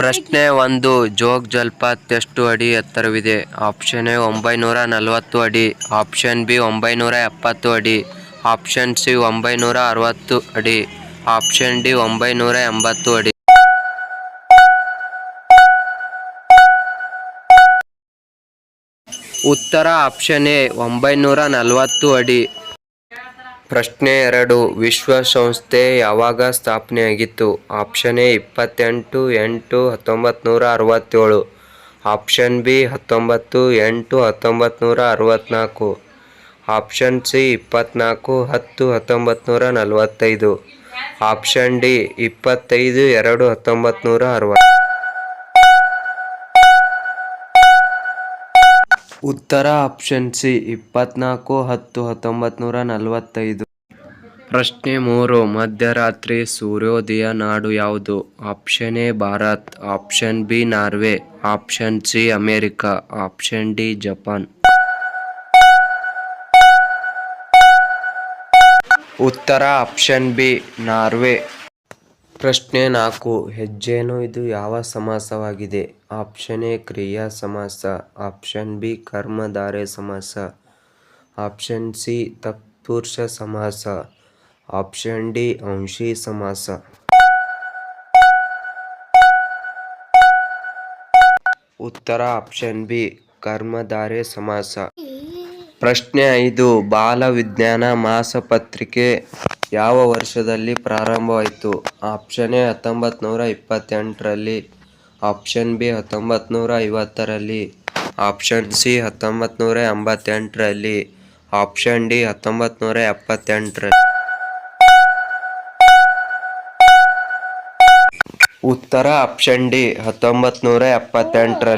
ಪ್ರಶ್ನೆ 1, ಜೋಗ್ ಜಲಪಾತ ಎಷ್ಟು ಅಡಿ ಎತ್ತರವಿದೆ? ಆಪ್ಷನ್ ಎ 940 ಅಡಿ, ಆಪ್ಷನ್ ಬಿ 970 ಅಡಿ, ಆಪ್ಷನ್ ಸಿ 960 ಅಡಿ, ಆಪ್ಷನ್ ಡಿ 980 ಅಡಿ. ಉತ್ತರ ಆಪ್ಷನ್ ಎ 940 ಅಡಿ. ಪ್ರಶ್ನೆ 2, ವಿಶ್ವಸಂಸ್ಥೆ ಯಾವಾಗ ಸ್ಥಾಪನೆಯಾಗಿತ್ತು? Option A 28-8-1967, option B 19-8-1964, option C 24-10-1945, option D 25-2-1960. ಉತ್ತರ ಆಪ್ಷನ್ ಸಿ 24-10-1945. ಪ್ರಶ್ನೆ 3, ಮಧ್ಯರಾತ್ರಿ ಸೂರ್ಯೋದಯ ನಾಡು ಯಾವುದು? Option A Bharat, option B Norway, option C America, option D Japan. ಉತ್ತರ ಆಪ್ಷನ್ ಬಿ ನಾರ್ವೆ. ಪ್ರಶ್ನೆ 4, ಹೆಜ್ಜೇನು ಇದು ಯಾವ ಸಮಾಸವಾಗಿದೆ? ಆಪ್ಷನ್ ಎ ಕ್ರಿಯಾ ಸಮಾಸ, ಆಪ್ಷನ್ ಬಿ ಕರ್ಮಧಾರಯ ಸಮಾಸ, ಆಪ್ಷನ್ ಸಿ ತತ್ಪುರುಷ ಸಮಾಸ, ಆಪ್ಷನ್ ಡಿ ಅಂಶಿ ಸಮಾಸ. ಉತ್ತರ ಆಪ್ಷನ್ ಬಿ ಕರ್ಮಧಾರಯ ಸಮಾಸ. ಪ್ರಶ್ನೆ 5, ಬಾಲ ವಿಜ್ಞಾನ ಮಾಸಪತ್ರಿಕೆ ಯಾವ ವರ್ಷದಲ್ಲಿ ಪ್ರಾರಂಭವಾಯಿತು? ಆಪ್ಷನ್ ಎ 1928ರಲ್ಲಿ, ಆಪ್ಷನ್ ಬಿ 1950ರಲ್ಲಿ, ಆಪ್ಷನ್ ಸಿ 1988ರಲ್ಲಿ, ಆಪ್ಷನ್ ಡಿ 1978ರಲ್ಲಿ. ಉತ್ತರ ಆಪ್ಷನ್ ಡಿ 1978ರಲ್ಲಿ.